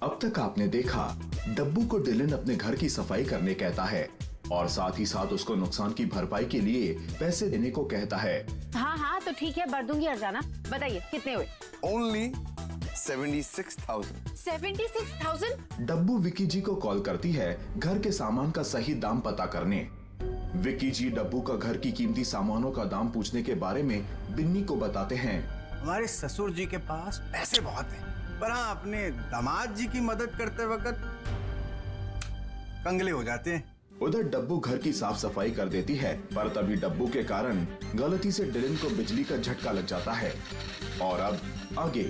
अब तक आपने देखा डब्बू को डिलन अपने घर की सफाई करने कहता है और साथ ही साथ उसको नुकसान की भरपाई के लिए पैसे देने को कहता है। हाँ हाँ तो ठीक है, भर दूंगी अर्जाना। बताइए कितने हुए? Only 76,000। 76,000? डब्बू विकी जी को कॉल करती है घर के सामान का सही दाम पता करने। विकी जी डब्बू का घर की कीमती सामानों का दाम पूछने के बारे में बिन्नी को बताते हैं। हमारे ससुर जी के पास पैसे बहुत हैं, पर हाँ अपने दामाद जी की मदद करते वक्त कंगले हो जाते हैं। उधर डब्बू घर की साफ सफाई कर देती है, पर तभी डब्बू के कारण गलती से डिलन को बिजली का झटका लग जाता है। और अब आगे।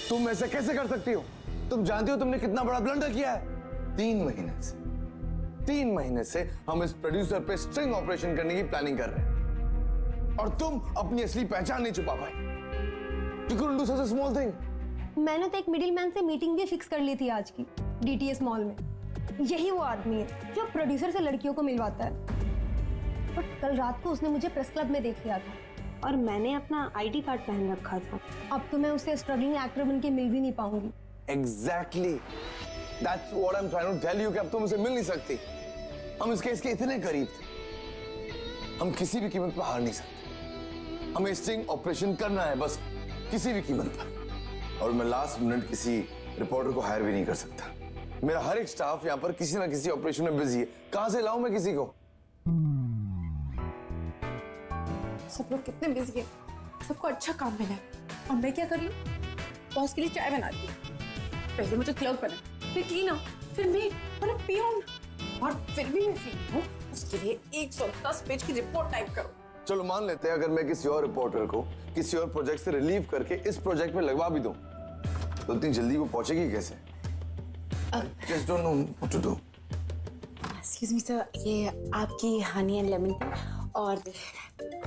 तुम ऐसा कैसे कर सकती हो? तुम जानती हो तुमने कितना बड़ा ब्लंडर किया है। 3 महीने से हम इस प्रोड्यूसर पे स्ट्रिंग ऑपरेशन करने की प्लानिंग कर रहे हैं और तुम अपनी असली पहचान नहीं छुपा पाई। You couldn't do such a small thing. मैंने तो एक मिडिलमैन से मीटिंग भी फिक्स कर ली थी आज की DTS मॉल में। यही वो आदमी है जो प्रोड्यूसर से लड़कियों को मिलवाता है। और कल रात को उसने मुझे प्रेस क्लब में देख लिया था और मैंने अपना ID कार्ड पहन रखा था। अब तो मैं उससे स्ट्रगलिंग एक्टर बन के मिल भी नहीं पाऊंगी। Exactly. That's what I'm trying to tell you कि अब तुम उसे मिल नहीं सकती। हम इस केस के इतने करीब थे, हम किसी भी कीमत पर हार नहीं सकते। हमें स्ट्रिंग ऑपरेशन करना है, बस किसी भी कीमत पर। और मैं लास्ट मिनट किसी रिपोर्टर को हायर भी नहीं कर सकता। मेरा हर एक स्टाफ यहाँ पर किसी ना किसी ऑपरेशन में बिजी है। कहां से लाऊं मैं किसी को? सब लोग कितने बिजी हैं, सबको अच्छा काम मिला है और मैं क्या कर रही हूँ? बॉस के लिए चाय बनाती हूँ। पहले मुझे क्लर्क बना, फिर क्लीनर, फिर मेड और अब पियोन, और फिर भी मैं फ्री हूँ उसके लिए 110 पेज की रिपोर्ट टाइप करो। चलो मान लेते हैं अगर मैं किसी और रिपोर्टर को किसी और प्रोजेक्ट से रिलीव करके इस प्रोजेक्ट में लगवा भी दूं, तो इतनी जल्दी वो पहुंचेगी कैसे? Just don't know what to do. Excuse me sir, ये आपकी हनी एंड लेमन टी और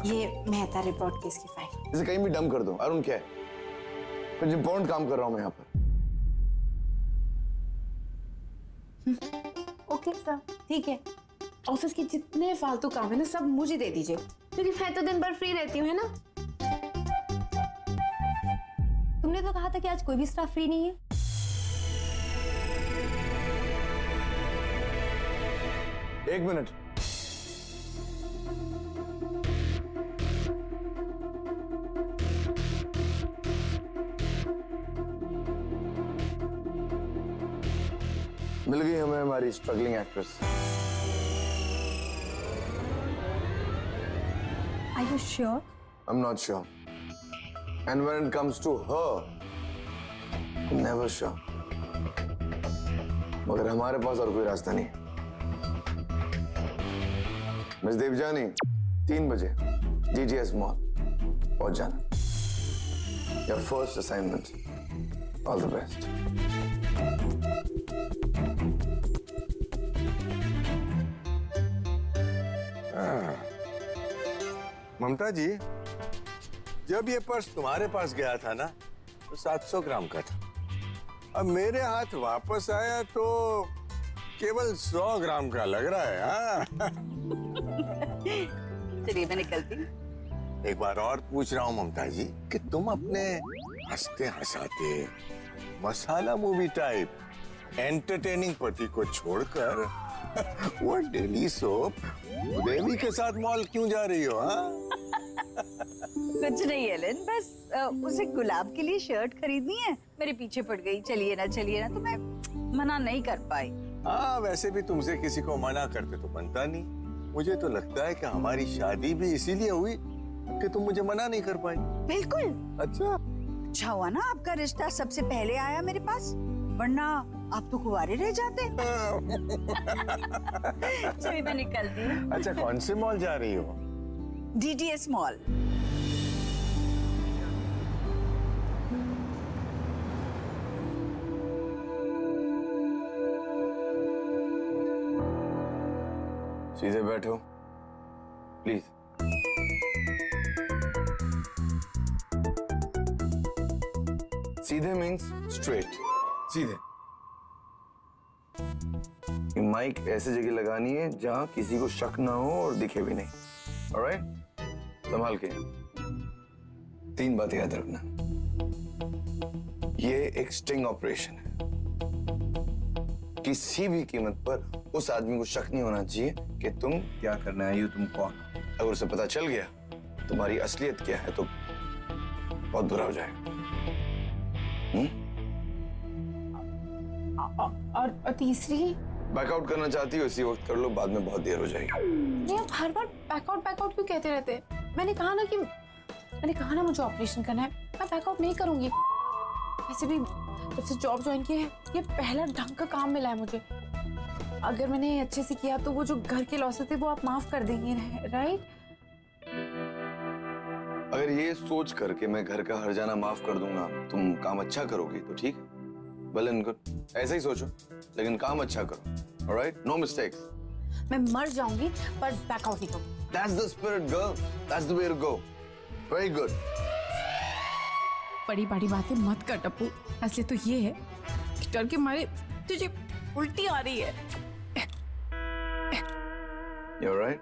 ये मेहता रिपोर्ट केस की फाइल। इसे कहीं भी डंप कर दो, अरुण क्या है? कुछ इंपॉर्टेंट काम कर रहा हूं मैं यहाँ पर। ओके सर, ठीक है। ऑफिस के जितने फालतू काम है ना सब मुझे दे दीजिए, क्योंकि मैं तो दिन भर फ्री रहती हूँ, है ना? तुमने तो कहा था कि आज कोई भी स्टाफ फ्री नहीं है। एक मिनट। मिल गई हमें हमारी struggling actress. Are you sure? I'm not sure. And when it comes to her, I'm never sure. मगर हमारे पास और कोई रास्ता नहीं है। मिस देवजानी, 3 बजे DTS मॉल पहुंच जाना। Your first assignment. All the best. ममता जी, जब ये पर्स तुम्हारे पास गया था ना तो 700 ग्राम का था। अब मेरे हाथ वापस आया तो केवल 100 ग्राम का लग रहा है। हाँ? चलिए मैं निकलती हूँ। एक बार और पूछ रहा हूँ ममता जी कि तुम अपने हंसते हंसाते मसाला मूवी टाइप एंटरटेनिंग पति को छोड़कर वो डेली सोप देवी के साथ मॉल क्यों जा रही हो? हाँ? कुछ नहीं एलन, बस उसे गुलाब के लिए शर्ट खरीदनी है, मेरे पीछे पड़ गई। चलिए ना तो मैं मना नहीं कर पाई। हाँ, वैसे भी तुमसे किसी को मना करते तो बनता नहीं। मुझे तो लगता है कि हमारी शादी भी इसीलिए हुई कि तुम मुझे मना नहीं कर पाई। बिल्कुल। अच्छा हुआ ना आपका रिश्ता सबसे पहले आया मेरे पास, वरना आप तो कुंवारे रह जाते। चलिए मैं निकलती हूँ। अच्छा, कौन से मॉल जा रही हो? DTS mall. सीधे बैठो प्लीज। सीधे मीन्स स्ट्रेट, सीधे। माइक ऐसी जगह लगानी है जहां किसी को शक ना हो और दिखे भी नहीं। ऑलराइट, संभाल के। 3 बातें याद रखना। ये एक स्टिंग ऑपरेशन है। किसी भी कीमत पर उस आदमी को शक नहीं होना चाहिए कि तुम, क्या करने आई हो तुम? कौन? अगर उसे पता चल गया तुम्हारी असलियत क्या है तो बहुत बुरा हो जाएगा। और तीसरी, बैकआउट करना चाहती हो इसी वक्त कर लो, बाद में बहुत देर हो जाएगी। नहीं आप हर बार बैकआउट क्यों कहते रहते हैं? मैंने कहा ना मुझे ऑपरेशन करना है, मैं बैकआउट नहीं करूंगी। वैसे भी जब से जॉब ज्वाइन की है ये पहला ढंग का काम मिला है मुझे। अगर मैंने अच्छे से किया तो वो जो घर के लॉसेस थे वो आप माफ कर देंगे, राइट? अगर ये सोच करके मैं घर का हर जाना माफ कर दूंगा तुम काम अच्छा करोगी तो ठीक है, वेल एंड गुड, ऐसा ही सोचो, लेकिन काम अच्छा करो। Alright, no mistakes. मैं मर जाऊंगी पर बैकआउट नहीं करूंगी। That's the spirit, girl. That's the way to go. Very good. बड़ी बड़ी बातें मत कर टप्पू। असली तो ये है कि डर के मारे तुझे उल्टी आ रही है। You're right.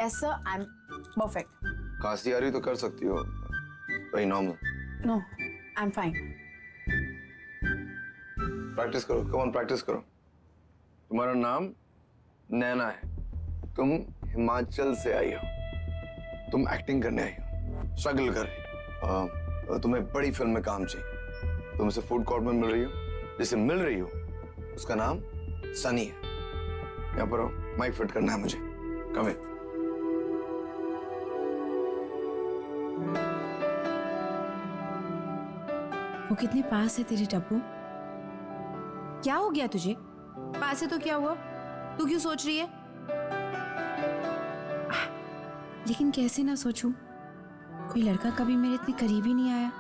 Yes sir, I'm perfect. खांसी आ रही तो कर सकती हो, very normal. No, I'm fine. Practice करो, come on, प्रैक्टिस करो। तुम्हारा नाम नैना है, तुम हिमाचल से आई हो, तुम एक्टिंग करने आई हो, स्ट्रगल कर रही हो, तुम्हें बड़ी फिल्म में काम चाहिए, तुम इसे फूड कोर्ट में मिल रही हो, जिसे मिल रही हो उसका नाम सनी है। यहाँ पर आओ, माइक फिट करना है मुझे, कम इन। वो कितने पास है तेरे टप्पू? क्या हो गया तुझे? पास है तो क्या हुआ? तू क्यों सोच रही है? लेकिन कैसे ना सोचूं? कोई लड़का कभी मेरे इतने करीब ही नहीं आया।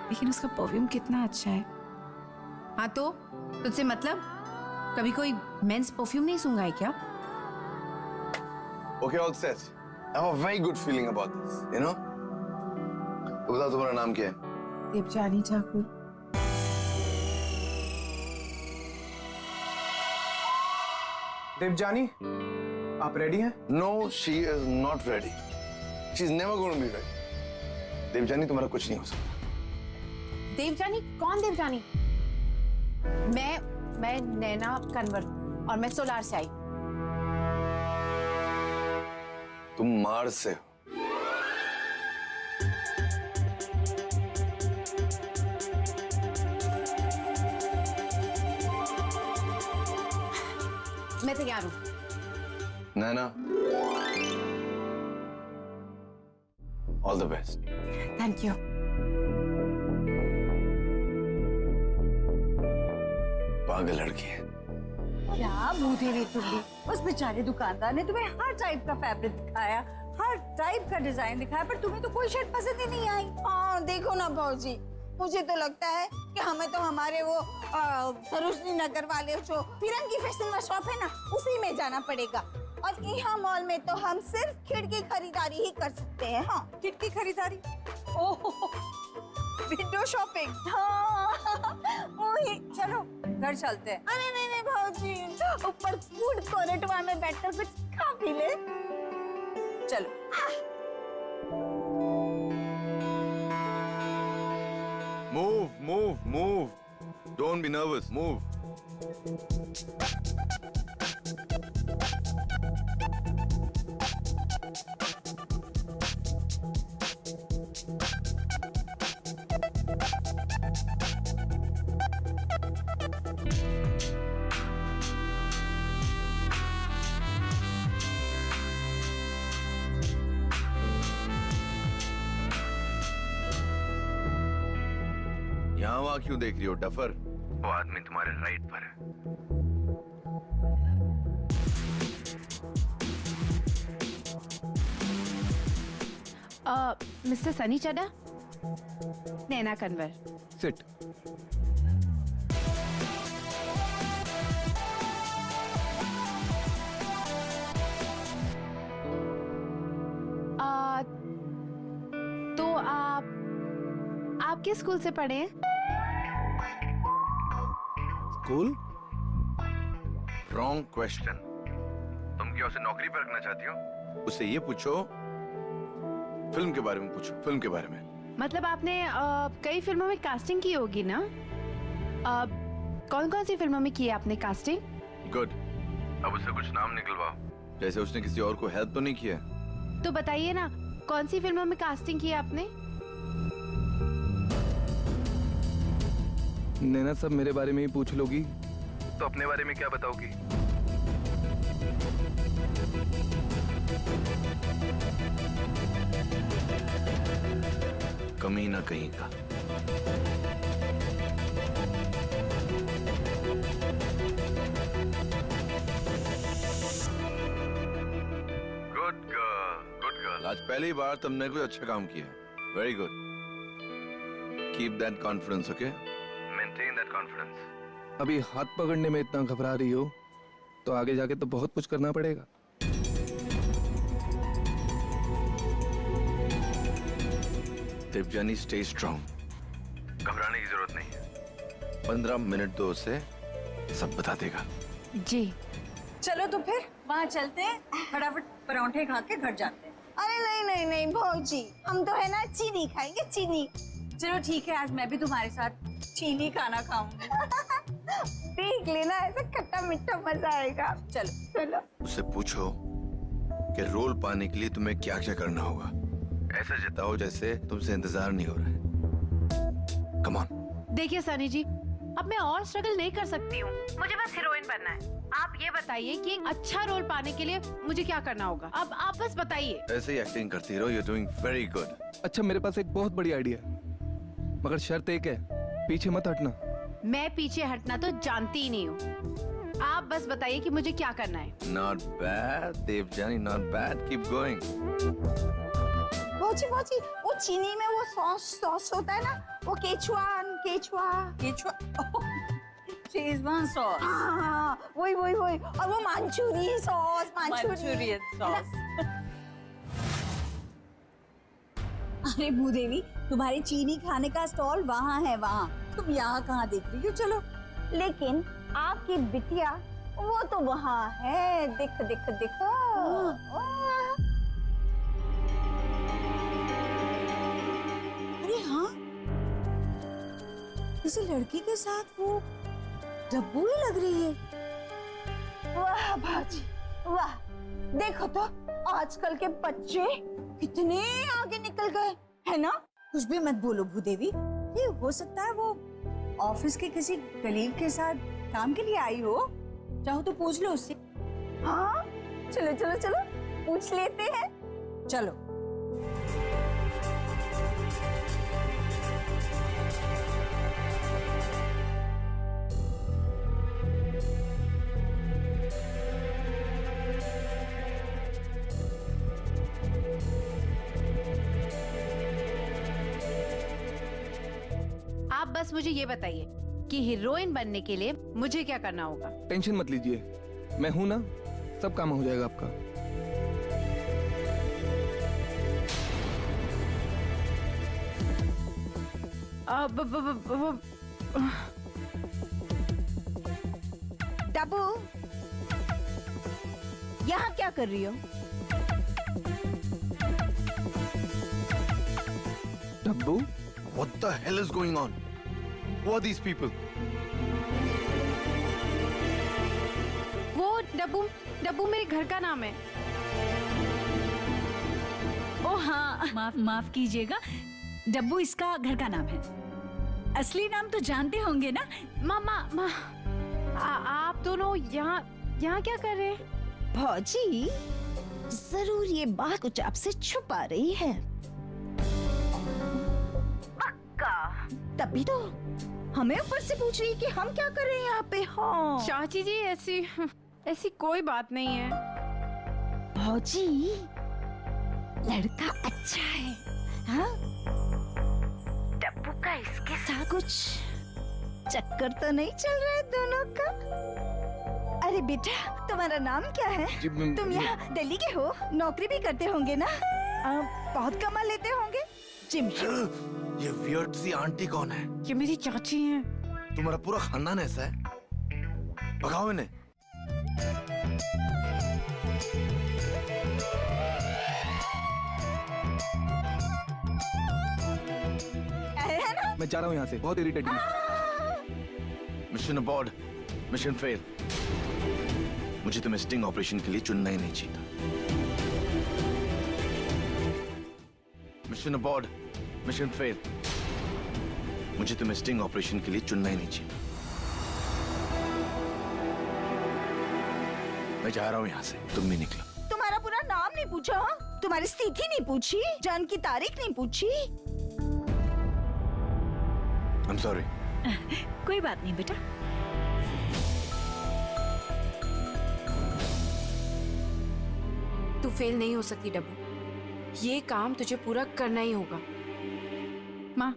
लेकिन उसका परफ्यूम कितना अच्छा है। हाँ तो तुझसे मतलब कभी कोई मेंस परफ्यूम नहीं सूंघा है क्या? Okay, all set. I have a very good feeling about this, you know? तो बताओ तुम्हारा नाम क्या है? देवजानी ठाकुर। देवजानी, आप रेडी हैं? No, she is not ready. She's never going to be ready. Devyani तुम्हारा कुछ नहीं हो सकता। देवजानी? कौन देवजानी? मैं नैना कन्वर और मैं सोलार से आई। तुम मार्स से हो। मैं तैयार हूँ। Naina, all the best. Thank you. पागल लड़की है। क्या बूढ़ी हुई तुम भी? उस बेचारे दुकानदार ने तुम्हें हर टाइप का फैब्रिक दिखाया, हर टाइप का डिजाइन दिखाया, पर तुम्हें तो कोई शर्ट पसंद ही नहीं आई। हाँ देखो ना भाजी, मुझे तो लगता है कि हमें तो हमारे वो सरोजनी नगर वाले जो फिरंगी फैशन शॉप है ना उसी में जाना पड़ेगा। और यहाँ मॉल में तो हम सिर्फ खिड़की खरीदारी ही कर सकते हैं। हाँ खिड़की खरीदारी? ओह, विंडो शॉपिंग। हाँ वही। चलो घर चलते हैं। अरे नहीं भाजी, ऊपर फूड कोर्ट में बैठकर कुछ खा पी ले। चलो। Move. Don't be nervous. Move. यहाँ वहाँ क्यों देख रही हो डफर? वो आदमी तुम्हारे राइट पर है। मिस्टर सनी चड्डा, नैना कन्वर। सिट। तो आप किस स्कूल से पढ़े हैं? कूल? Wrong question. तुम क्या उसे नौकरी पर रखना चाहती हो? उससे ये पूछो, फिल्म के बारे में पूछो, फिल्म के बारे में। मतलब आपने कई फिल्मों में कास्टिंग की होगी ना? कौन कौन सी फिल्मों में की है आपने कास्टिंग? गुड। अब उससे कुछ नाम निकलवाओ, जैसे उसने किसी और को हेल्प तो नहीं किया। तो बताइए ना, कौन सी फिल्मों में कास्टिंग की है आपने? नैना सब मेरे बारे में ही पूछ लोगी तो अपने बारे में क्या बताओगी? कमीना कहीं का। Good girl. आज पहली बार तुमने कोई अच्छा काम किया। Very good. Keep that confidence, okay? Maintain that confidence. अभी हाथ पकड़ने में इतना घबरा रही हो तो आगे जाके तो बहुत कुछ करना पड़ेगा। Devjani, stay strong. घबराने की जरूरत नहीं है। 15 मिनट दो उसे, सब बता देगा। जी। चलो तो फिर वहाँ चलते हैं, फटाफट परांठे खा के घर जाते हैं। अरे नहीं नहीं नहीं भौजी, हम तो है ना चीनी खाएंगे, चीनी। चलो ठीक है, आज मैं भी तुम्हारे साथ चीनी खाना खाऊंगी। देख लेना, ऐसा खट्टा मीठा मजा आएगा। चलो चलो। उससे पूछो कि रोल पाने के लिए तुम्हें क्या क्या करना होगा। ऐसा जताओ जैसे तुमसे इंतजार नहीं हो रहा है। Come on. देखिए सनी जी, अब मैं और स्ट्रगल नहीं कर सकती हूँ। मुझे बस हीरोइन बनना है। आप ये बताइए कि एक अच्छा रोल पाने के लिए मुझे क्या करना होगा। अब आप बस बताइए। ऐसे ही एक्टिंग करती रहो। You are doing very good. अच्छा, मेरे पास एक बहुत बड़ी आइडिया है, मगर शर्त एक है, पीछे मत हटना। मैं पीछे हटना तो जानती ही नहीं हूँ। आप बस बताइए कि मुझे क्या करना है। Not bad Devjani, not bad. Keep going. भौजी भौजी, वो चीनी में वो सॉस होता है ना, वो केचुआ। Schezwan sauce. हाँ, वही और वो मंचूरियन सॉस। सॉस। अरे भूदेवी, तुम्हारे चीनी खाने का स्टॉल वहाँ है, वहाँ। तुम यहाँ कहाँ देख रही हो? चलो। लेकिन आपकी बिटिया वो तो वहाँ है। देखो। अरे हाँ, किसी लड़की के साथ वो डब्बू ही लग रही है। वाह भाजी वाह, देखो तो आजकल के बच्चे कितने आगे निकल गए, है ना? कुछ भी मत बोलो भूदेवी, ये हो सकता है वो ऑफिस के किसी कलीग के साथ काम के लिए आई हो। चाहो तो पूछ लो उससे। हाँ, चलो पूछ लेते हैं। चलो। आप बस मुझे ये बताइए कि हीरोइन बनने के लिए मुझे क्या करना होगा। टेंशन मत लीजिए, मैं हूं ना, सब काम हो जाएगा आपका। डब्बू, यहाँ क्या कर रही हो? डब्बू, What the hell is going on? Who are these people? वो डब्बू मेरे घर का नाम है। ओ हाँ, माफ कीजिएगा, डब्बू इसका घर का नाम है। असली नाम तो जानते होंगे ना? माँ, आप दोनों यहाँ क्या कर रहे हैं? भौजी, जरूर ये बात कुछ आपसे छुपा रही है। तभी तो हमें ऊपर से पूछ रही है कि हम क्या कर रहे हैं यहाँ पे। हाँ चाची जी, ऐसी कोई बात नहीं है। भौजी, लड़का अच्छा है। हाँ, डब्बू का इसके साथ कुछ चक्कर तो नहीं चल रहा है दोनों का? अरे बेटा, तुम्हारा नाम क्या है? तुम यहाँ दिल्ली के हो, नौकरी भी करते होंगे ना? बहुत कमा लेते होंगे। ये वियर्ड सी आंटी कौन है? ये मेरी चाची हैं। तुम्हारा पूरा खानदान ऐसा है? भगाओ इन्हें। मैं जा रहा हूँ यहाँ से, बहुत इरिटेटिंग है। Mission abort, mission fail. मुझे तुम्हें स्टिंग ऑपरेशन के लिए चुनना ही नहीं चाहिए था। Mission abort, mission fail. मुझे तुम्हें स्टिंग ऑपरेशन के लिए चुनना ही नहीं चाहिए था। मैं जा रहा हूँ यहाँ से, तुम भी निकलो। तुम्हारा पूरा नाम नहीं पूछा, हाँ? तुम्हारी स्थिति नहीं पूछी, जन्म की तारीख नहीं पूछी। I'm sorry। कोई बात नहीं बेटा। तू फेल नहीं हो सकती डब्बू, ये काम तुझे पूरा करना ही होगा। माँ,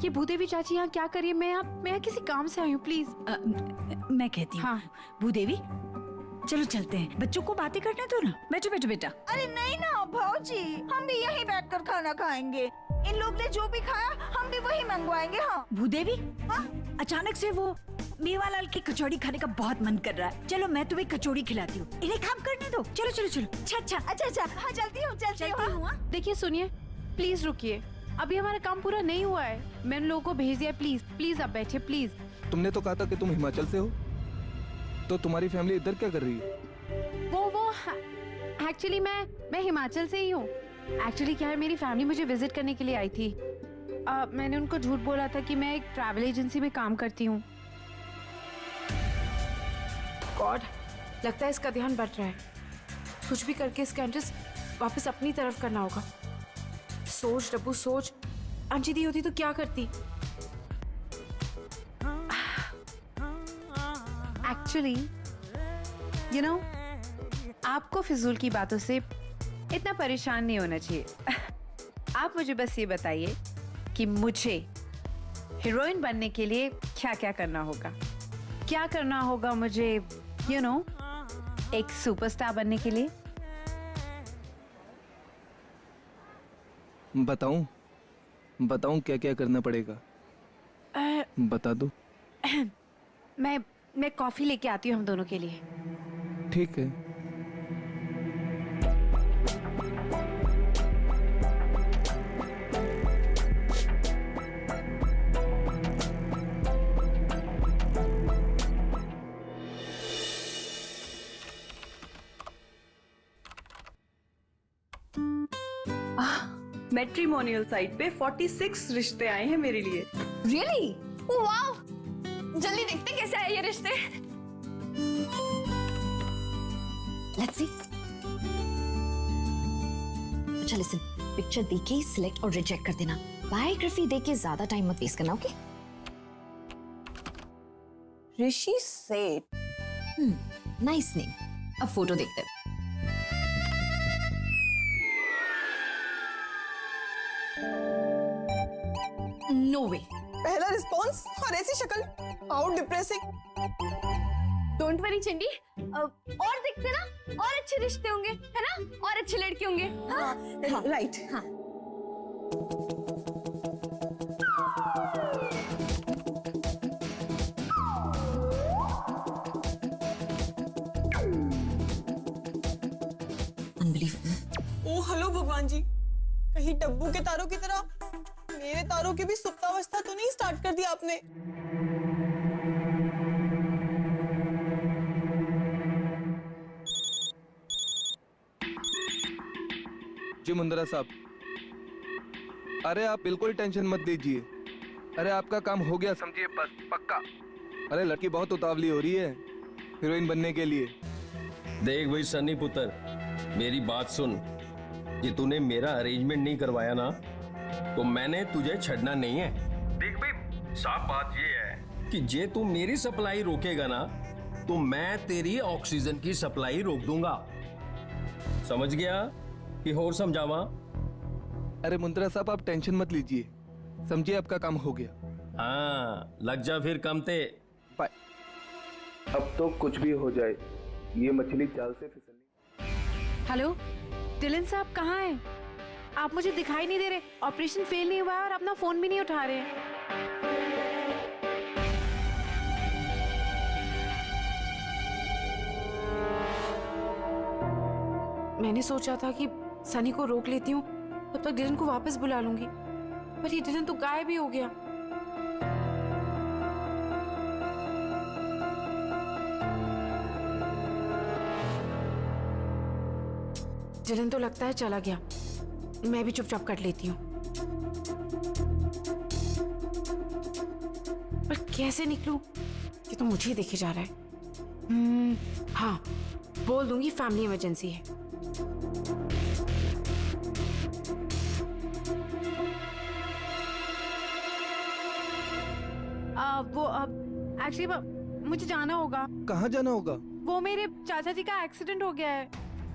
ये भूदेवी चाची यहाँ क्या करिए? मैं यहाँ किसी काम से आई हूँ, प्लीज। मैं कहती हूँ हाँ। भूदेवी, चलो चलते हैं, बच्चों को बातें करने दो ना। बैठो बैठो बेटा। अरे नहीं ना भाऊजी, हम भी यहीं बैठकर खाना खाएंगे। इन लोग ने जो भी खाया हम भी वही मंगवाएंगे। हाँ भूदेवी, हाँ? अचानक से वो मेवालाल की कचौड़ी खाने का बहुत मन कर रहा है। चलो मैं तुम्हें कचौड़ी खिलाती हूँ, इन्हें काम करने दो। चलो चलो चलो। अच्छा हाँ चलती हूँ हाँ। देखिए सुनिए, प्लीज रुकिए, अभी हमारा काम पूरा नहीं हुआ है। मैंने लोगों को भेज दिया, प्लीज प्लीज आप बैठिए प्लीज। तुमने तो कहा था कि तुम हिमाचल से हो, तो तुम्हारी फैमिली इधर क्या कर रही है? वो एक्चुअली मैं हिमाचल से ही हूँ। एक्चुअली क्या है, मेरी फैमिली मुझे विजिट करने के लिए आई थी। मैंने उनको झूठ बोला था कि मैं एक ट्रैवल एजेंसी में काम करती हूँ। गॉड, लगता है इसका ध्यान बढ़ रहा है। कुछ भी करके इसका इंटरेस्ट वापस अपनी तरफ करना होगा। सोच डब्बू सोच, अंशी दी होती तो क्या करती? एक्चुअली यू नो, आपको फिजूल की बातों से इतना परेशान नहीं होना चाहिए। आप मुझे बस ये बताइए कि मुझे हीरोइन बनने के लिए क्या क्या करना होगा? क्या करना होगा मुझे यू नो एक सुपरस्टार बनने के लिए? बताऊं क्या क्या करना पड़ेगा? बता दो। मैं कॉफी लेके आती हूँ हम दोनों के लिए। ठीक है। मैट्रिमोनियल साइट पे 46 रिश्ते आए हैं मेरे लिए। रियली? वाओ! जल्दी देखते कैसे आए ये रिश्ते। Let's see. अच्छा लिसन, पिक्चर देख के सिलेक्ट और रिजेक्ट कर देना। बायोग्राफी देख के ज्यादा टाइम मत वेस्ट करना, ओके? ऋषि सेठ, नाइस नेम। अब फोटो देखते हैं। नो वे। पहला रिस्पॉन्स और ऐसी शक्ल, how depressing. Don't worry Chindi, और देखते ना और अच्छे रिश्ते होंगे, है ना? और अच्छे लड़के होंगे। हाँ, राइट। हाँ। ओ हेलो भगवान जी, कहीं डब्बू के तारों की तरह मेरे तारों की भी सुप्तावस्था तो नहीं स्टार्ट कर दिया आपने? जी मुंदरा साहब, अरे आप बिल्कुल टेंशन मत लीजिए। अरे आपका काम हो गया समझिए, बस पक्का। अरे लड़की बहुत उतावली हो रही है हीरोइन बनने के लिए। देख भाई सन्नी पुत्र, मेरी बात सुन। ये तूने मेरा अरेंजमेंट नहीं करवाया ना, तो मैंने तुझे छड़ना नहीं है। देख भाई, साफ बात ये है कि जे तू मेरी सप्लाई रोकेगा ना, तो मैं तेरी ऑक्सीजन की सप्लाई रोक दूंगा। समझ गया कि और समझावा? अरे मुंदरा साहब आप टेंशन मत लीजिए, समझिए आपका काम हो गया। हाँ, लग जा फिर कमते। बाय। अब तो कुछ भी हो जाए, ये मछली जाल से फिसलनी। हेलो डिलन साहब, कहाँ हैं? आप मुझे दिखाई नहीं दे रहे। ऑपरेशन फेल नहीं हुआ है और अपना फोन भी नहीं उठा रहे हैं। मैंने सोचा था कि सनी को रोक लेती हूँ, तब तक डिलन को वापस बुला लूंगी, पर ये डिलन तो गायब ही हो गया। जलन तो लगता है चला गया, मैं भी चुपचाप कट लेती हूँ। पर कैसे निकलूं? ये तो मुझे ही देखे जा रहा है। हाँ, बोल दूंगी फैमिली इमरजेंसी है। वो अब एक्चुअली मुझे जाना होगा। कहाँ जाना होगा? वो मेरे चाचा जी का एक्सीडेंट हो गया है।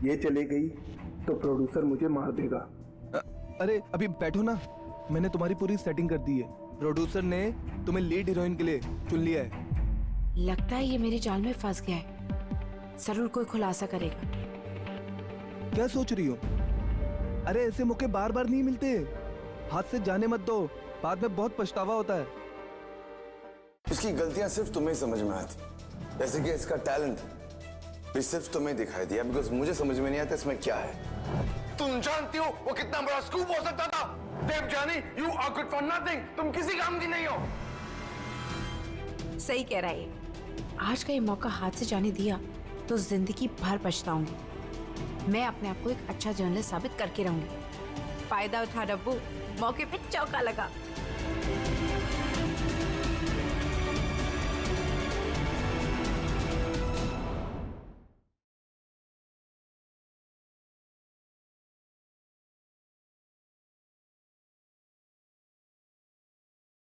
ये चली गई तो प्रोड्यूसर मुझे मार देगा। अरे अभी बैठो ना, मैंने तुम्हारी पूरी सेटिंग कर दी है। प्रोड्यूसर ने तुम्हें लीड हीरोइन के लिए चुन लिया है। लगता है ये मेरे जाल में फंस गया है, जरूर कोई खुलासा करेगा। क्या सोच रही हो? अरे ऐसे मौके बार बार नहीं मिलते, हाथ से जाने मत दो, बाद में बहुत पछतावा होता है। इसकी गलतियां सिर्फ तुम्हें समझ में आती, जैसे कि इसका टैलेंट भी सिर्फ तुम्हें दिखाई दिया, बिकॉज मुझे समझ में नहीं आता इसमें क्या है। तुम जानती हो वो कितना बड़ा स्कूप हो सकता था? Devjani, you are good for nothing. तुम किसी काम की नहीं हो। सही कह रहा है। आज का ये मौका हाथ से जाने दिया तो जिंदगी भर पछताऊंगी। मैं अपने आप को एक अच्छा जर्नलिस्ट साबित करके रहूंगी। फायदा उठा डब्बू, मौके पे चौका लगा।